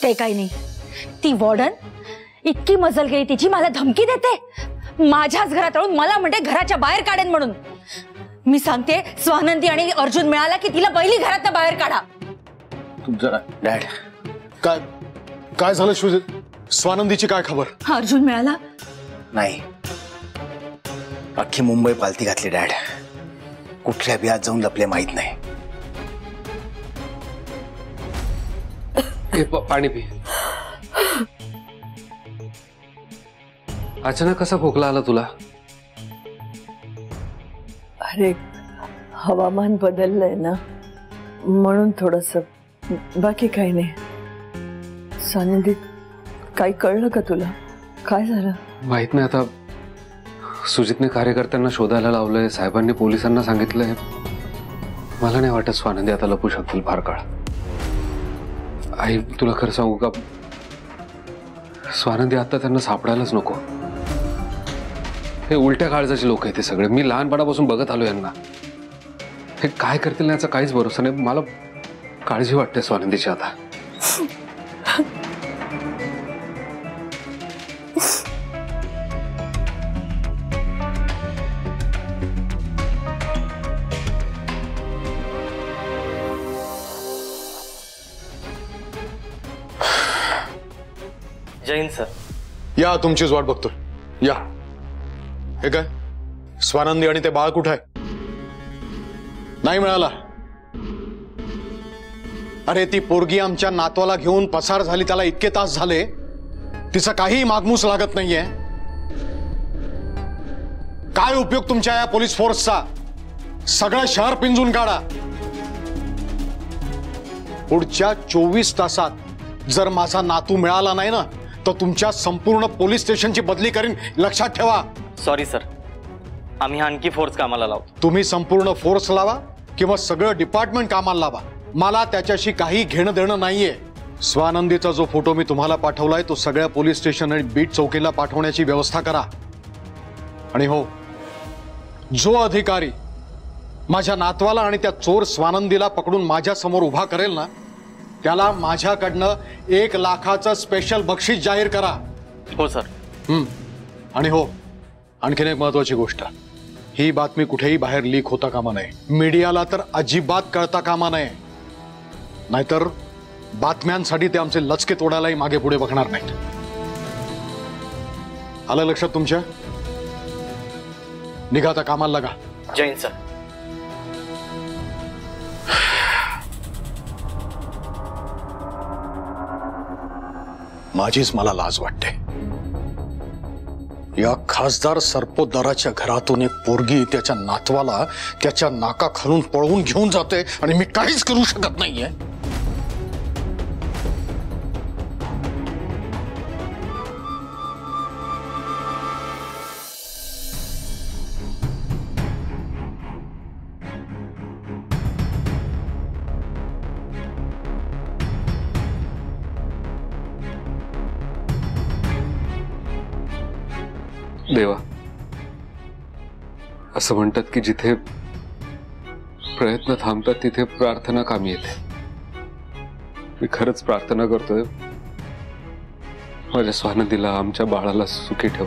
ते काही नाही, ती वॉर्डन इतकी मजल गेली तिची, मला धमकी देते, माझ्याच घरात राहून मला म्हणते घराच्या बाहेर काढेन म्हणून। मी सांगते स्वानंदी आणि अर्जुन मिळाला की तिला पहिली घरातनं बाहेर काढा। तुमचं डॅड काय काय झालं सुजित? स्वानंदीची काय खबर? अर्जुन मिळाला नाही, अख्खी मुंबई पालती घातली डॅड। कुठल्या बियात जाऊन लपले माहित नाही। पाणी पी। अचानक कसा खोकला आला तुला? अरे हवामान बदललंय ना, म्हणून थोडंसं, बाकी काही नाही। स्वानंदी काही कळलं का तुला? काय झालं? माहित नाही, आता सुजितने कार्यकर्त्यांना शोधायला लावलंय, साहेबांनी पोलिसांना सांगितलंय। मला नाही वाटत स्वानंदी आता लपू शकतील फार काळ। आई तुला खरं सांगू का, स्वानंदी आता त्यांना सापडायलाच नको। हे उलट्या काळजाचे लोक आहेत ते सगळे, मी लहानपणापासून बघत आलो यांना। हे काय करतील याचा काहीच भरोसा नाही। मला काळजी वाटते स्वानंदीची आता। जैन सर, या तुमचीच वाट बघतो, या। हे काय स्वानंदी आणि ते बाळ कुठे आहे? नाही मिळाला? अरे ती पोरगी आमच्या नातवाला घेऊन पसार झाली, त्याला इतके तास झाले, तिचा काही मागमूस लागत नाहीये। काय उपयोग तुमच्या या पोलीस फोर्सचा? सगळं शहर पिंजून काढा। पुढच्या 24 तासात जर माझा नातू मिळाला नाही ना, तर तुमच्या संपूर्ण पोलीस स्टेशनची बदली करीन, लक्षात ठेवा। सॉरी सर, आम्ही आणखी फोर्स कामाला लावतो। तुम्ही संपूर्ण फोर्स लावा किंवा सगळं डिपार्टमेंट कामाला लावा, मला त्याच्याशी काही घेणं देणं नाहीये। स्वानंदीचा जो फोटो मी तुम्हाला पाठवलाय तो सगळ्या पोलीस स्टेशन आणि बीट चौकीला पाठवण्याची व्यवस्था करा। आणि हो, जो अधिकारी माझ्या नातवाला आणि त्या चोर स्वानंदीला पकडून माझ्या समोर उभा करेल ना, त्याला माझ्याकडनं 1 लाखाचं स्पेशल बक्षीस जाहीर करा। हो सर। आणि हो, आणखीन एक महत्वाची गोष्ट, ही बातमी कुठेही बाहेर लीक होता कामा नये, मीडियाला तर अजिबात कळता कामा नये, नाहीतर बातम्यांसाठी ते आमचे लचके तोडायलाही मागे पुढे बघणार नाहीत। आलं लक्षात तुमच्या? निघा आता, कामाला लागा। जैन सर। माझीच मला लाज वाटते। या खासदार सरपोतदाराच्या घरातून एक पोरगी त्याच्या नातवाला त्याच्या नाकाखालून पळवून घेऊन जाते आणि मी काहीच करू शकत नाहीये। देवा, असं म्हणतात की जिथे प्रयत्न थांबतात तिथे प्रार्थना कामी येते। मी खरंच प्रार्थना करतोय, माझ्या स्वानंदीला, आमच्या बाळाला सुखी ठेव।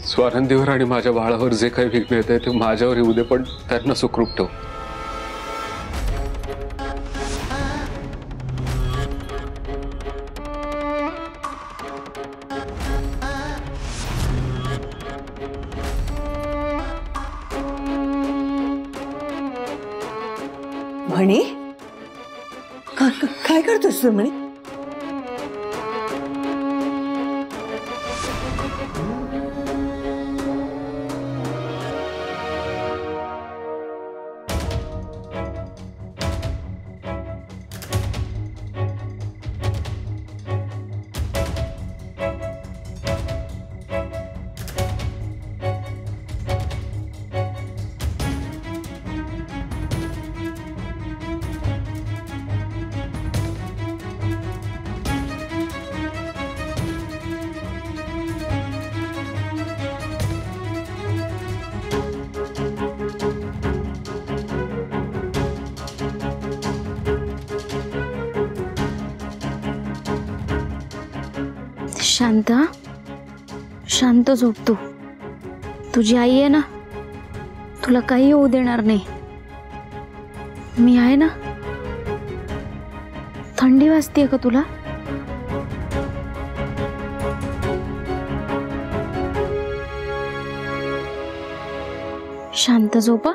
स्वानंदीवर आणि माझ्या बाळावर जे काही विघ्न येत आहे ते माझ्यावर येऊ दे, पण त्यांना सुखरूप ठेव। म्हणी काय करतोस तू? म्हणी शांता, शांत झोप तू. तुझी आई आहे ना, तुला काही होऊ देणार नाही. मी आहे ना. थंडी वाजतेय का तुला? शांत झोपा.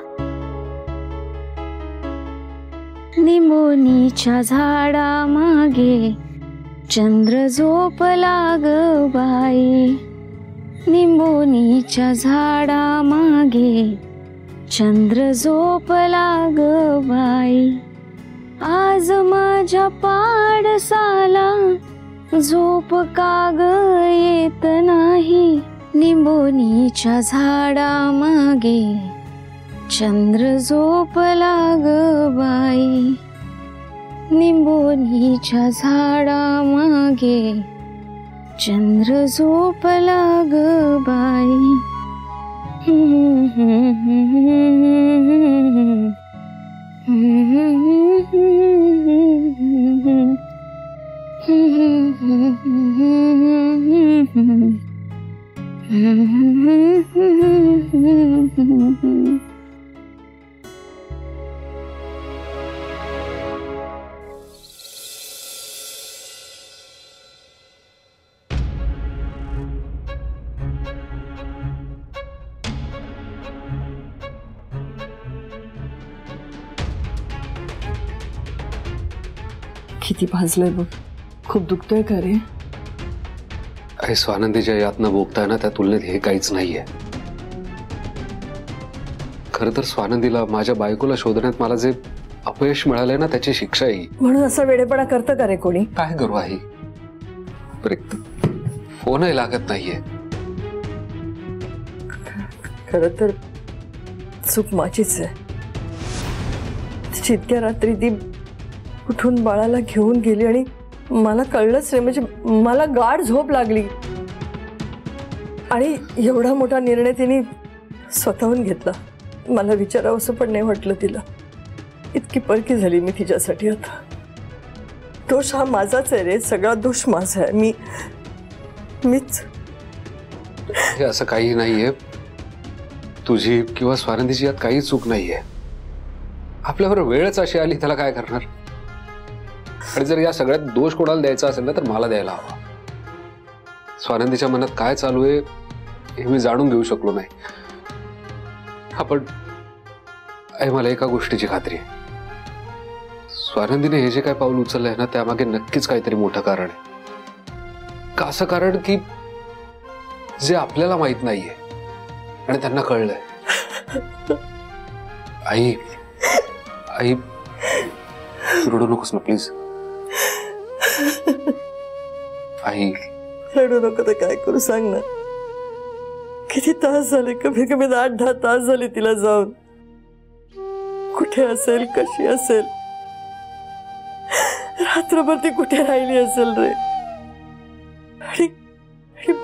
निंबोनीच्या झाडा मागे चंद्र झोपला ग बाई. निंबोनीच्या झाडा मागे चंद्र झोपला ग बाई. आज माझ्या पाडसाला झोप का ग येत नाही. निंबोनीच्या झाडा मागे चंद्र झोपला ग बाई. निंबोनीच्या झाडा मागे चंद्र झोपला ग बाई. किती भाजलंय बघ. खूप दुखतोय का रे? आई स्वानंदीच्या यातना भोगताय ना, त्या तुलनेत हे काहीच नाहीये. खरं तर स्वानंदीला, माझ्या बायकोला शोधण्यात मला जे अपयश मिळालंय ना, त्याची शिक्षा आहे. म्हणून असा वेडेपणा करतं का रे कोणी? काय करू आई? फोनही लागत नाहीये. खरं तर चूक माझीच आहे. इतक्या रात्री ती उठून बाळाला घेऊन गेली आणि मला कळलंच नाही. म्हणजे मला गाढ झोप लागली आणि एवढा मोठा निर्णय तिने स्वतःहून घेतला. मला विचारावं असं पण नाही वाटलं तिला. इतकी परकी झाली मी तिच्यासाठी. आता दोष हा माझाच आहे रे. सगळा दोष माझा आहे. मीच. हे असं काही नाहीये. तुझी किंवा स्वानंदीची यात काही चूक नाहीये. आपल्यावर वेळच अशी आली, त्याला काय करणार? आणि जर या सगळ्यात दोष कोणाला द्यायचा असेल ना, तर मला द्यायला हवा. स्वानंदीच्या मनात काय चालू आहे हे मी जाणून घेऊ शकलो नाही. आपण मला एका गोष्टीची खात्री आहे, स्वानंदीने हे जे काय पाऊल उचललंय ना, त्यामागे नक्कीच काहीतरी मोठं कारण आहे. का असं कारण की जे आपल्याला माहित नाहीये आणि त्यांना कळलंय. आई आई रडू नकोस ना प्लीज. आई रडू नको तर काय करू सांग ना. किती तास झाले, कमी कमी 8-10 तास झाले तिला जाऊन. कुठे असेल, कशी असेल, रात्रभर ती कुठे राहिली असेल रे. आणि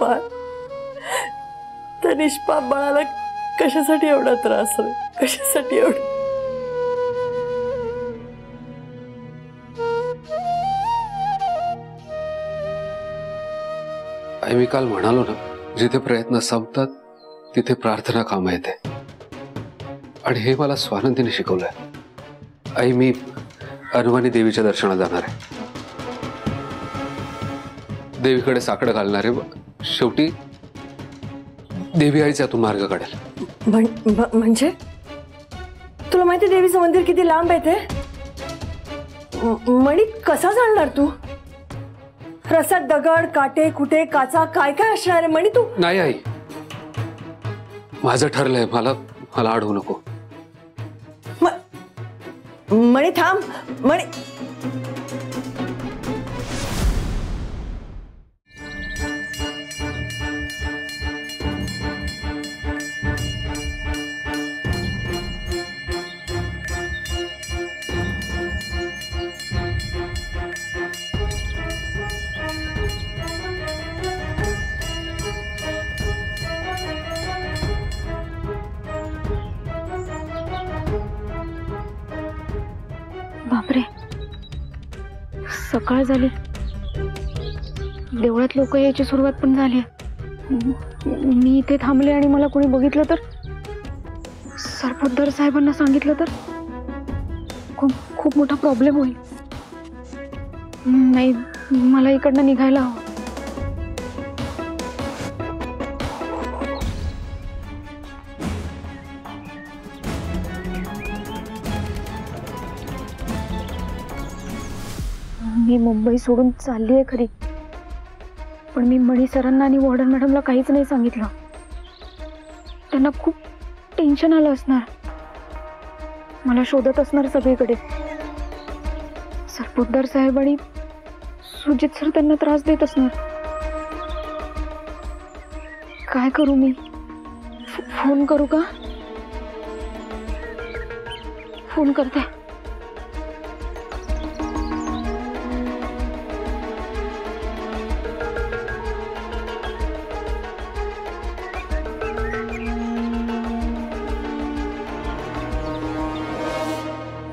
बाळ, त्या निष्पाप बाळाला कशासाठी एवढा त्रास रे? कशासाठी एवढा? आई मी काल म्हणालो ना, जिथे प्रयत्न संपतात तिथे प्रार्थना कामा येते. आणि हे मला स्वानंदीने शिकवलंय. आई मी अनवानी देवीच्या दर्शनाला जाणार आहे. देवीकडे साकडं घालणार आहे. शेवटी देवी आईच यातून मार्ग काढेल. म्हणजे तुला माहिती देवीचं मंदिर किती लांब आहे ते? मणी कसा जाणणार तू? रस्त्यात दगड, काटे, कुटे, काचा, काय काय असणार आहे मणी? तू नाही आई, माझं ठरलंय. मला अडवू नको. मणी थांब. मणी बापरे, सकाळ झाली. देवळात लोक यायची सुरुवात पण झाली. मी इथे थांबले आणि मला कोणी बघितलं तर, सरपोतदार साहेबांना सांगितलं तर खूप खूप मोठा प्रॉब्लेम होईल. नाही, मला इकडनं निघायला हवं. मी मुंबई सोडून चालली आहे खरी, पण मी मणी सरांना आणि वॉर्डन मॅडमला काहीच नाही सांगितलं. त्यांना खूप टेन्शन आलं असणार, मला शोधत असणार सगळीकडे. सरपोतदार साहेब आणि सुजित सर त्यांना त्रास देत असणार. काय करू मी? फोन करू का? फोन करते.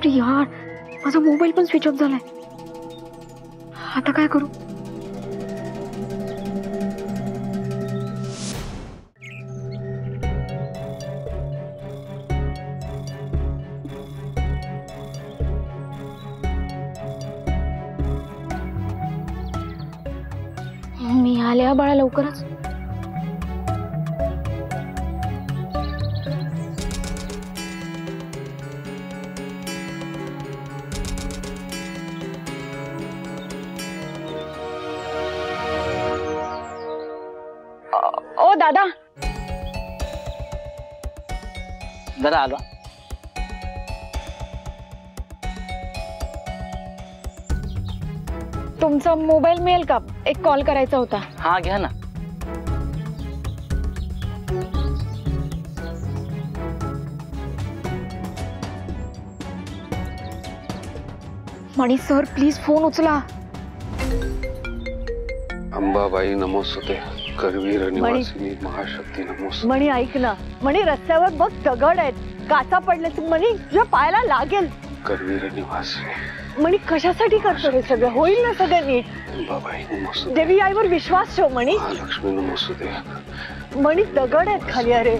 यार, माझा मोबाईल पण स्विच ऑफ झालाय. आता काय करू? मी आले हा बाळा लवकरच. ओ दादा, जरा आलो. तुमचा मोबाईल मिळेल का? एक कॉल करायचा होता. हा, घ्या ना. मणी सर, प्लीज फोन उचला. अंबाबाई नमोस्तुते, करवीर निवासिनी महाशक्ती नमोस्तुते. मणी ऐक ना, मणी रस्त्यावर बघ दगड आहेत, काचा पडले, मणी तुझ्या पायाला लागेल. करवीर निवासिनी. मणी कशासाठी करतो हे सगळं? होईल ना सगळं नीट. अंबाबाई नमोस्तुते. देवी आईवर विश्वास ठेव मणी. महालक्ष्मी नमोस्तुते. मणी दगड आहेत खाली. अरे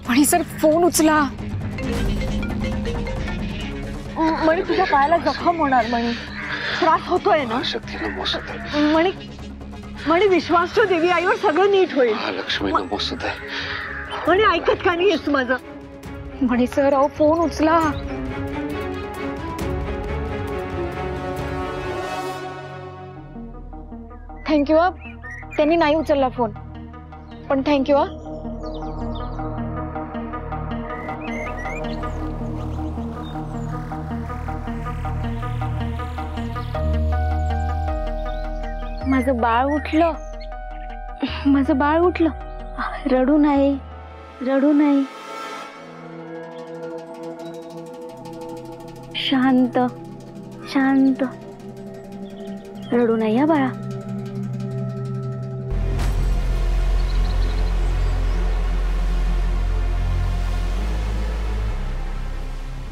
मणी सर, फोन उचला. मणी तुझ्या पायाला जखम होणार. मणी त्रास होतोय ना. शक्ती नमोस्तुते. मणी मणी विश्वास ठेव, देवी आईवर सगळं नीट होईल. महालक्ष्मी नमोस्तुते. मणी ऐकत का नाहीयेस तू माझं? मणी सर, अहो फोन उचला. थँक्यू. त्यांनी नाही उचलला फोन, पण थँक्यू. माझं बाळ उठलं, माझं बाळ उठलं. रडू नाही, रडू नाही. शांत शांत, रडू नाही या बाळा.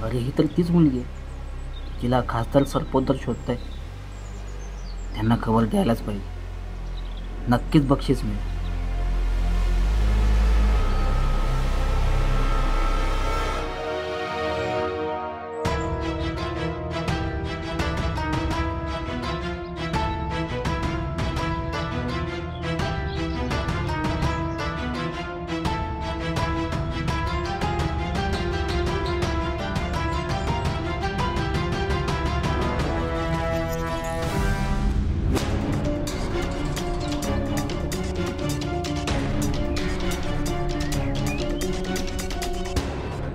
अरे ही तर तीच मुलगी आहे जिला खासदार सरपोतदार शोधताय. त्यांना खबर द्यायलाच पाहिजे. नक्कीच बक्षीस मिळेल.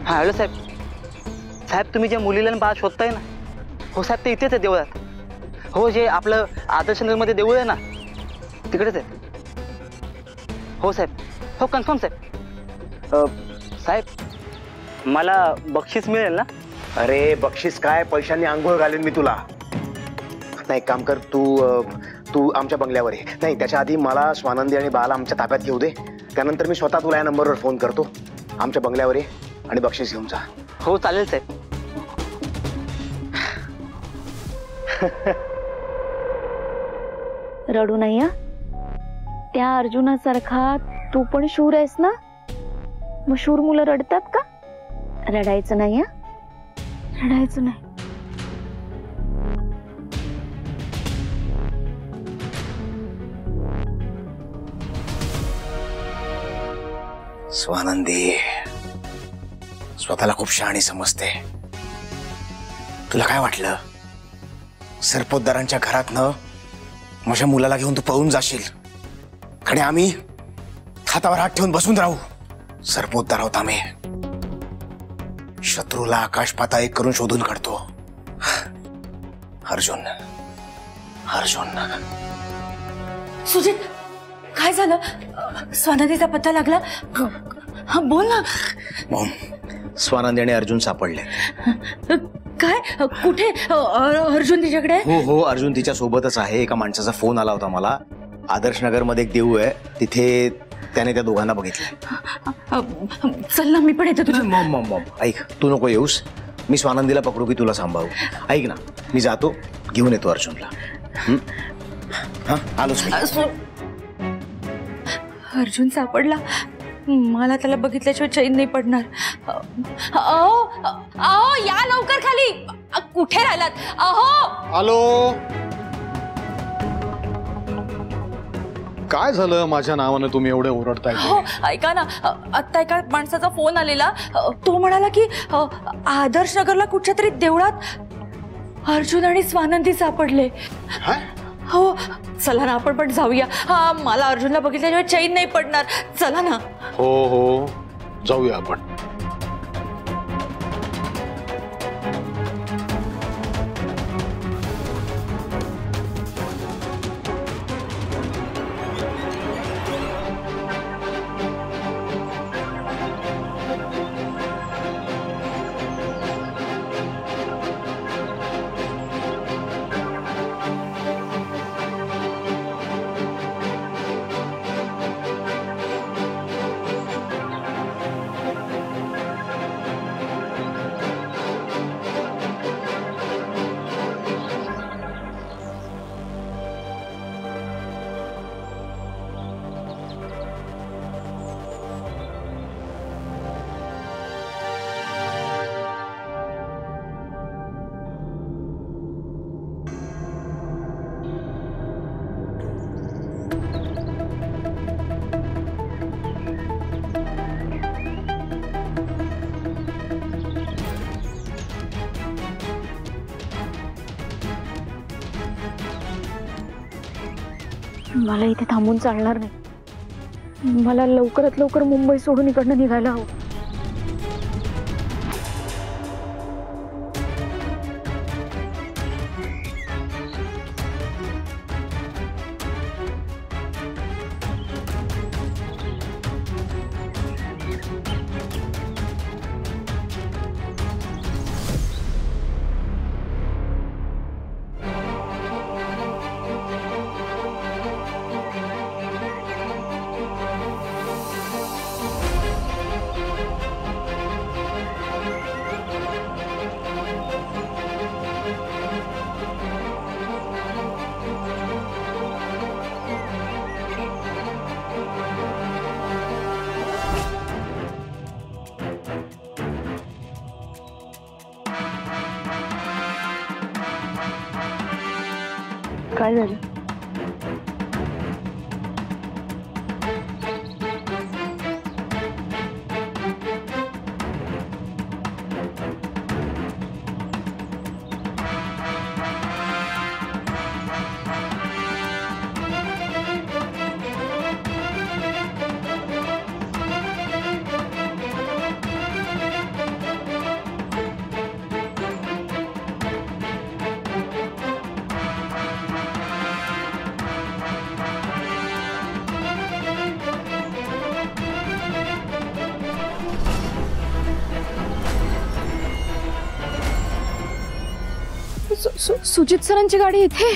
हा, हॅलो साहेब. साहेब, तुम्ही ज्या मुलीला बाळ शोधताय ना, हो साहेब, ते इथेच आहे देवळात. हो, जे आपलं आदर्शनगरमध्ये देऊळ आहे ना, तिकडेच आहे. हो साहेब, हो कन्फर्म साहेब. साहेब, मला बक्षीस मिळेल ना? अरे बक्षीस काय, पैशांनी आंघोळ घालेन मी तुला. नाही, काम कर तू आमच्या बंगल्यावर आहे. नाही, त्याच्या आधी मला स्वानंदी आणि बाळाला आमच्या ताब्यात घेऊ दे. त्यानंतर मी स्वतः तुला या नंबरवर फोन करतो. आमच्या बंगल्यावर आहे. आणि बक्षीस घेऊन जा. हो चालेल साहेब. रडू नाही हं? त्या अर्जुनासारखा तू पण शूर आहेस ना. मग शूर मुलं रडतात का? रडायचं नाही हं? रडायचं नाही. स्वानंदी स्वतःला खूप शहाणी समजते. तुला काय वाटलं सरपोतदारांच्या घरातनं माझ्या मुलाला घेऊन तू पळून जाशील आणि आम्ही हातावर हात ठेवून बसून राहू? सरपोतदार आहोत आम्ही. शत्रूला आकाश पाताळ एक करून शोधून काढतो. अर्जुन अर्जुन. सुजित काय झालं? स्वानंदीचा पत्ता लागला? हा बोल ना. मॉम, स्वानंदी आणि अर्जुन सापडले. काय? कुठे? अर्जुन तिच्याकडे? हो हो, अर्जुन तिच्या सोबतच आहे. एका माणसाचा फोन आला होता मला. आदर्श नगर मध्ये एक देऊळ आहे, तिथे त्याने त्या दोघांना बघितलं. चल ना, मी पण येते तुझ्या. मॉम मॉम मॉम ऐक, तू नको येऊस. मी स्वानंदीला पकडू की तुला सांभाळू? ऐक ना, मी जातो, घेऊन येतो अर्जुनला. हा आलोच मी. अर्जुन सापडला? मला त्याला बघितल्याशिवाय चैन नाही पडणार. अहो या लवकर खाली. कुठे राहिलात? अहो आलो. काय झालं? माझ्या नावानं तुम्ही एवढे ओरडताय? हो ऐका ना, आत्ता एका माणसाचा फोन आलेला. तो म्हणाला की आदर्श नगरला कुठच्या तरी देवळात अर्जुन आणि स्वानंदी सापडले. हो चला ना, आपण पण जाऊया. हा मला अर्जुनला बघितल्याशिवाय चैन नाही पडणार. चला ना. हो हो जाऊया आपण. मला इथे थांबून चालणार नाही. मला लवकरात लवकर मुंबई सोडून इकडनं निघायला हवं. काय झालं? सुजित सरांची गाडी इथे?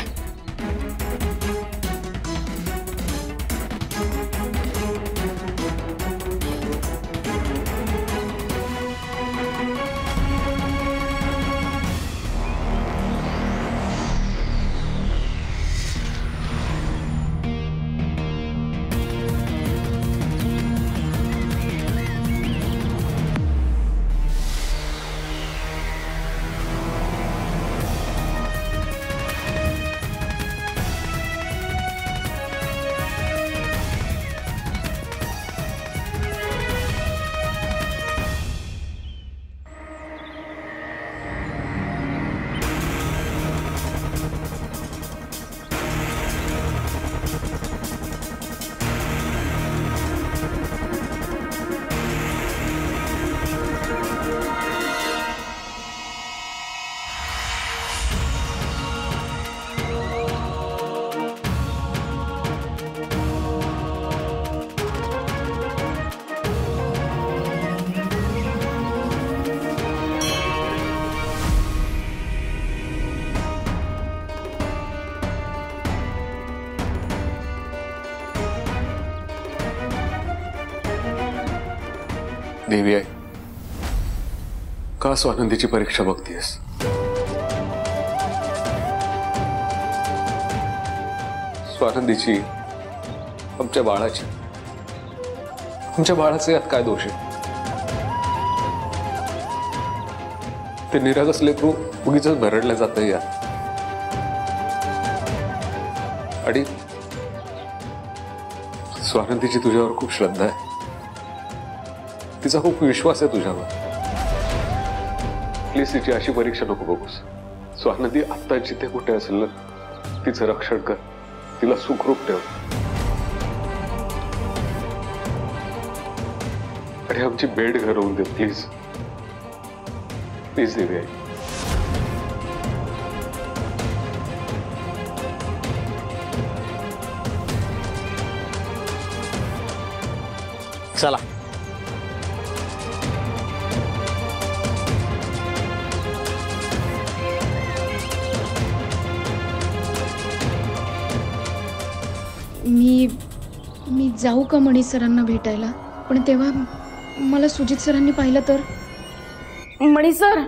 देवी आहे, का स्वानंदीची परीक्षा बघतीयस? स्वानंदीची, आमच्या बाळाची, आमच्या बाळाचे यात काय दोष आहे? ते निरागस लेकरू उगीच भरडलं जात यात. आणि स्वानंदीची तुझ्यावर खूप श्रद्धा आहे, तिचा खूप विश्वास आहे तुझ्यावर. प्लीज तिची अशी परीक्षा नको बघूस. स्वानंदी आत्ता जिथे कुठे असेल ना, तिचं रक्षण कर, तिला सुखरूप ठेव. आणि आमची बेड घरवून दे प्लीज, प्लीज देवी आई. चला. मी जाऊ का मणी सरांना भेटायला? पण तेव्हा मला सुजित सरांनी पाहिलं तर. मणी सर,